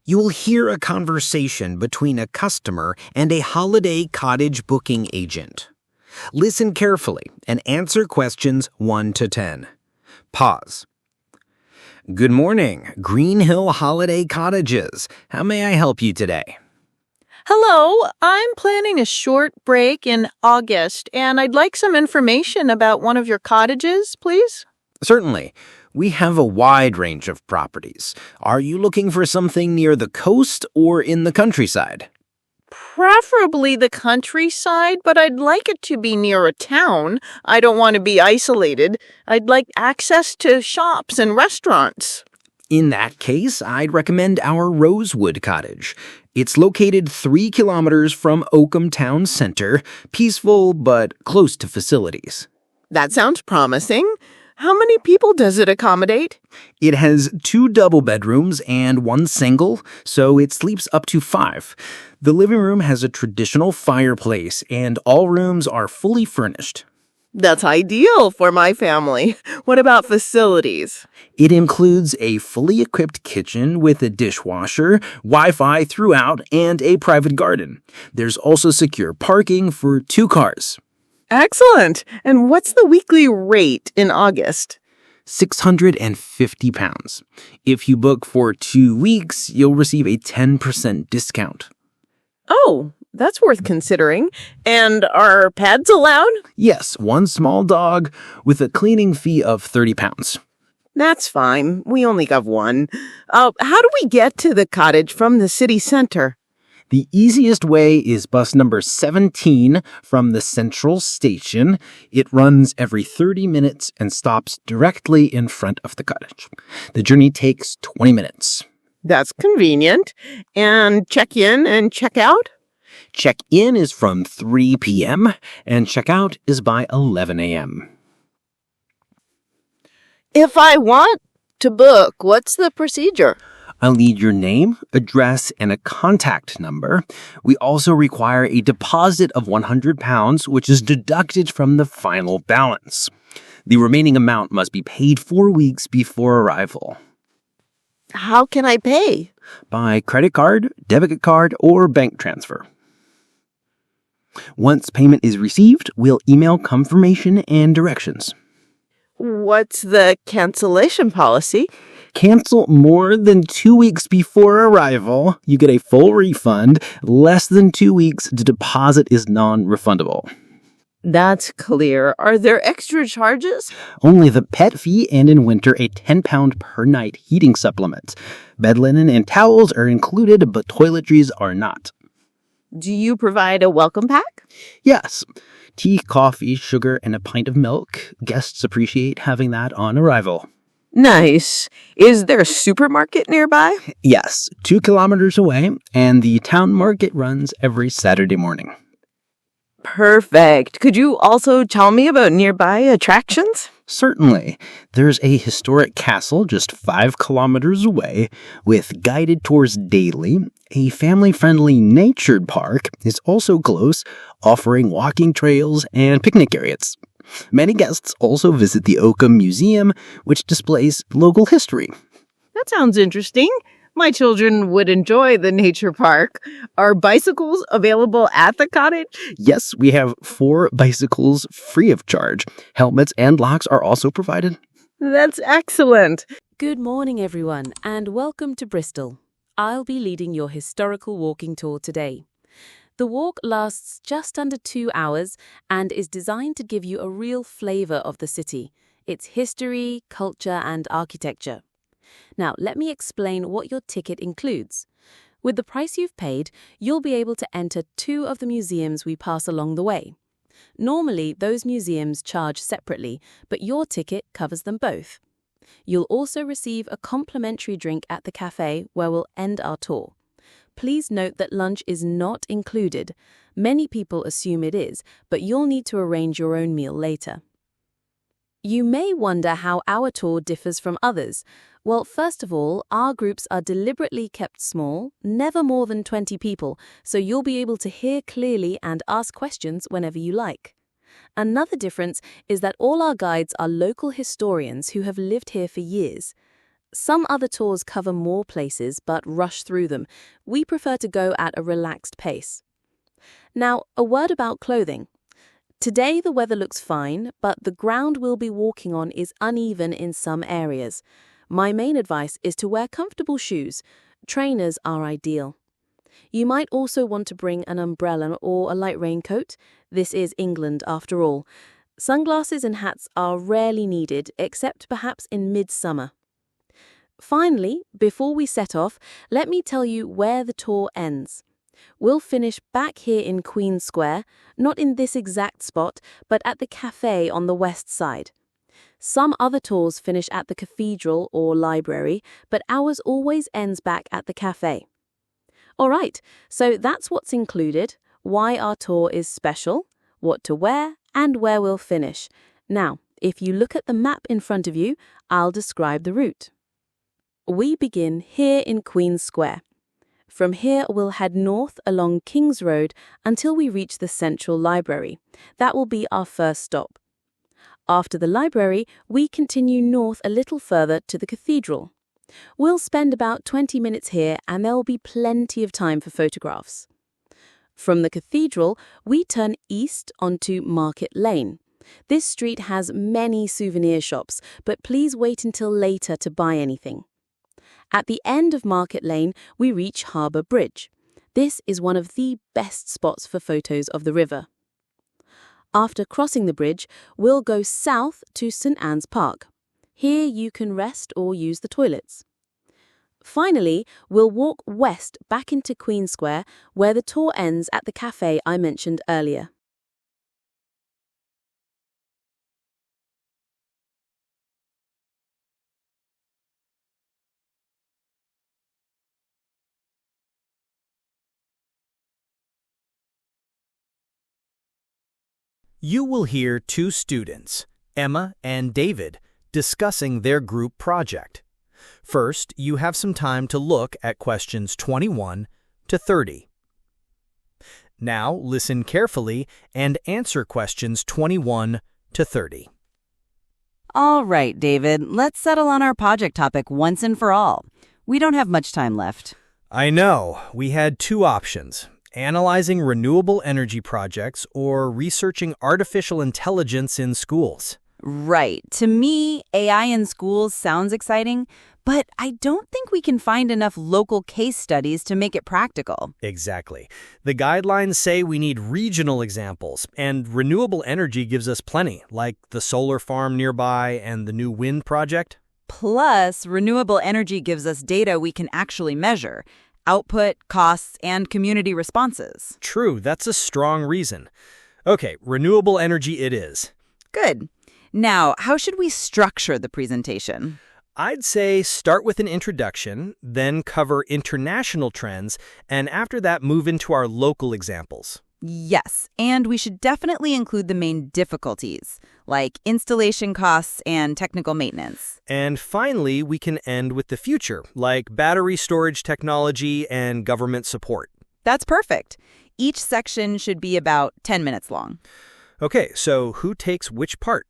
You will hear a conversation between a customer and a holiday cottage booking agent. Listen carefully and answer questions 1 to 10. Pause. Good morning, Green Hill Holiday Cottages. How may I help you today? Hello, I'm planning a short break in August, and I'd like some information about one of your cottages, please. Certainly. We have a wide range of properties. Are you looking for something near the coast or in the countryside? Preferably the countryside, but I'd like it to be near a town. I don't want to be isolated. I'd like access to shops and restaurants. In that case, I'd recommend our Rosewood Cottage. It's located 3 kilometers from Oakham Town Center, peaceful but close to facilities. That sounds promising. How many people does it accommodate? It has 2 double bedrooms and 1 single, so it sleeps up to 5. The living room has a traditional fireplace, and all rooms are fully furnished. That's ideal for my family. What about facilities? It includes a fully equipped kitchen with a dishwasher, Wi-Fi throughout, and a private garden. There's also secure parking for 2 cars. Excellent. And what's the weekly rate in August? £650. If you book for 2 weeks, you'll receive a 10% discount. Oh, that's worth considering. And are pets allowed? Yes, 1 small dog with a cleaning fee of £30. That's fine. We only have 1. How do we get to the cottage from the city center? The easiest way is bus number 17 from the Central Station. It runs every 30 minutes and stops directly in front of the cottage. The journey takes 20 minutes. That's convenient. And check-in and check-out? Check-in is from 3 p.m. and check-out is by 11 a.m. If I want to book, what's the procedure? I'll need your name, address, and a contact number. We also require a deposit of £100, which is deducted from the final balance. The remaining amount must be paid 4 weeks before arrival. How can I pay? By credit card, debit card, or bank transfer. Once payment is received, we'll email confirmation and directions. What's the cancellation policy? Cancel more than 2 weeks before arrival, you get a full refund. Less than 2 weeks, the deposit is non-refundable. That's clear. Are there extra charges? Only the pet fee and in winter a £10 per night heating supplement. Bed linen and towels are included, but toiletries are not. Do you provide a welcome pack? Yes. Tea, coffee, sugar, and a pint of milk. Guests appreciate having that on arrival. Nice. Is there a supermarket nearby? Yes, 2 kilometers away, and the town market runs every Saturday morning. Perfect. Could you also tell me about nearby attractions? Certainly. There's a historic castle just 5 kilometers away with guided tours daily. A family-friendly nature park is also close, offering walking trails and picnic areas. Many guests also visit the Oakham Museum, which displays local history. That sounds interesting. My children would enjoy the nature park. Are bicycles available at the cottage? Yes, we have 4 bicycles free of charge. Helmets and locks are also provided. That's excellent. Good morning, everyone, and welcome to Bristol. I'll be leading your historical walking tour today. The walk lasts just under 2 hours and is designed to give you a real flavor of the city, its history, culture, and architecture. Now, let me explain what your ticket includes. With the price you've paid, you'll be able to enter 2 of the museums we pass along the way. Normally, those museums charge separately, but your ticket covers them both. You'll also receive a complimentary drink at the cafe where we'll end our tour. Please note that lunch is not included. Many people assume it is, but you'll need to arrange your own meal later. You may wonder how our tour differs from others. Well, first of all, our groups are deliberately kept small, never more than 20 people, so you'll be able to hear clearly and ask questions whenever you like. Another difference is that all our guides are local historians who have lived here for years. Some other tours cover more places but rush through them. We prefer to go at a relaxed pace. Now, a word about clothing. Today the weather looks fine, but the ground we'll be walking on is uneven in some areas. My main advice is to wear comfortable shoes. Trainers are ideal. You might also want to bring an umbrella or a light raincoat. This is England after all. Sunglasses and hats are rarely needed, except perhaps in midsummer. Finally, before we set off, let me tell you where the tour ends. We'll finish back here in Queen Square, not in this exact spot, but at the cafe on the west side. Some other tours finish at the cathedral or library, but ours always ends back at the cafe. All right, so that's what's included, why our tour is special, what to wear, and where we'll finish. Now, if you look at the map in front of you, I'll describe the route. We begin here in Queen Square. From here, we'll head north along King's Road until we reach the Central Library. That will be our first stop. After the library, we continue north a little further to the cathedral. We'll spend about 20 minutes here and there will be plenty of time for photographs. From the cathedral, we turn east onto Market Lane. This street has many souvenir shops, but please wait until later to buy anything. At the end of Market Lane, we reach Harbour Bridge. This is one of the best spots for photos of the river. After crossing the bridge, we'll go south to St Anne's Park. Here you can rest or use the toilets. Finally, we'll walk west back into Queen Square, where the tour ends at the cafe I mentioned earlier. You will hear two students, Emma and David, discussing their group project. First, you have some time to look at questions 21 to 30. Now, listen carefully and answer questions 21 to 30. All right, David, let's settle on our project topic once and for all. We don't have much time left. I know. We had two options: analyzing renewable energy projects or researching artificial intelligence in schools. Right. To me, AI in schools sounds exciting, but I don't think we can find enough local case studies to make it practical. Exactly. The guidelines say we need regional examples, and renewable energy gives us plenty, like the solar farm nearby and the new wind project. Plus, renewable energy gives us data we can actually measure: output, costs, and community responses. True, that's a strong reason. Okay, renewable energy it is. Good. Now, how should we structure the presentation? I'd say start with an introduction, then cover international trends, and after that move into our local examples. Yes, and we should definitely include the main difficulties, like installation costs and technical maintenance. And finally, we can end with the future, like battery storage technology and government support. That's perfect. Each section should be about 10 minutes long. Okay, so who takes which part?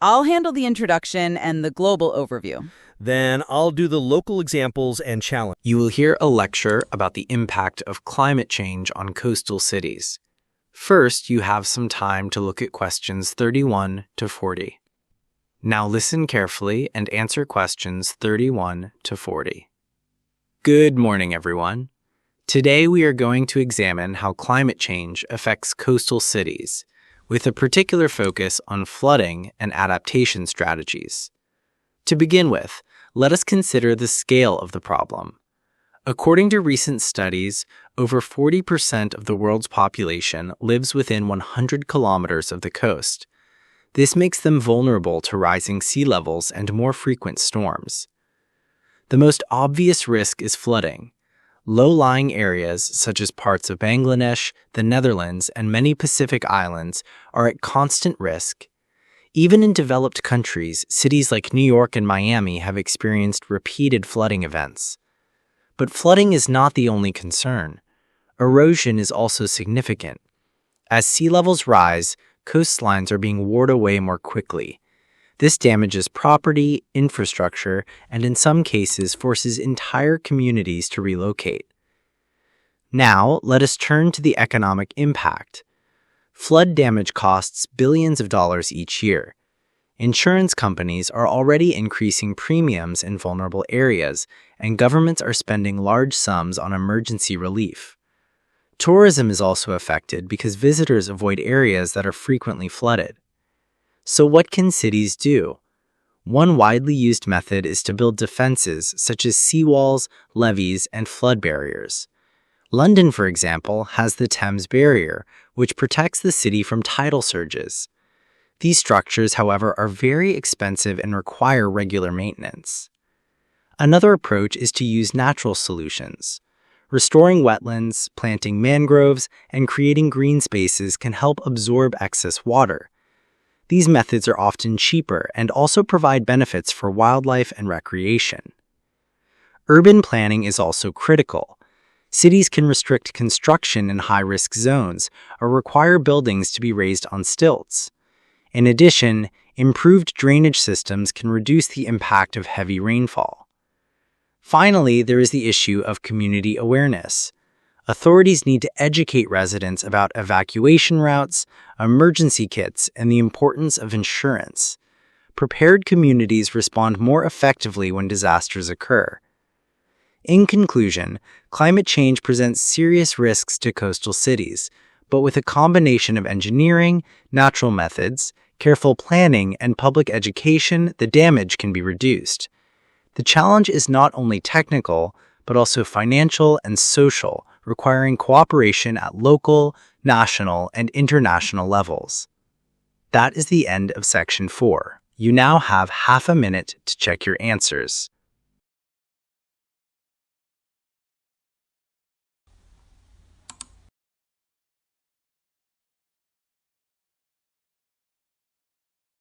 I'll handle the introduction and the global overview. Then I'll do the local examples and challenge. You will hear a lecture about the impact of climate change on coastal cities. First, you have some time to look at questions 31 to 40. Now listen carefully and answer questions 31 to 40. Good morning, everyone. Today we are going to examine how climate change affects coastal cities, with a particular focus on flooding and adaptation strategies. To begin with, let us consider the scale of the problem. According to recent studies, over 40% of the world's population lives within 100 kilometers of the coast. This makes them vulnerable to rising sea levels and more frequent storms. The most obvious risk is flooding. Low-lying areas, such as parts of Bangladesh, the Netherlands, and many Pacific islands, are at constant risk. Even in developed countries, cities like New York and Miami have experienced repeated flooding events. But flooding is not the only concern. Erosion is also significant. As sea levels rise, coastlines are being worn away more quickly. This damages property, infrastructure, and in some cases forces entire communities to relocate. Now, let us turn to the economic impact. Flood damage costs billions of dollars each year. Insurance companies are already increasing premiums in vulnerable areas, and governments are spending large sums on emergency relief. Tourism is also affected because visitors avoid areas that are frequently flooded. So what can cities do? One widely used method is to build defenses such as seawalls, levees, and flood barriers. London, for example, has the Thames Barrier, which protects the city from tidal surges. These structures, however, are very expensive and require regular maintenance. Another approach is to use natural solutions. Restoring wetlands, planting mangroves, and creating green spaces can help absorb excess water. These methods are often cheaper and also provide benefits for wildlife and recreation. Urban planning is also critical. Cities can restrict construction in high-risk zones or require buildings to be raised on stilts. In addition, improved drainage systems can reduce the impact of heavy rainfall. Finally, there is the issue of community awareness. Authorities need to educate residents about evacuation routes, emergency kits, and the importance of insurance. Prepared communities respond more effectively when disasters occur. In conclusion, climate change presents serious risks to coastal cities, but with a combination of engineering, natural methods, careful planning, and public education, the damage can be reduced. The challenge is not only technical, but also financial and social, requiring cooperation at local, national, and international levels. That is the end of Section 4. You now have half a minute to check your answers.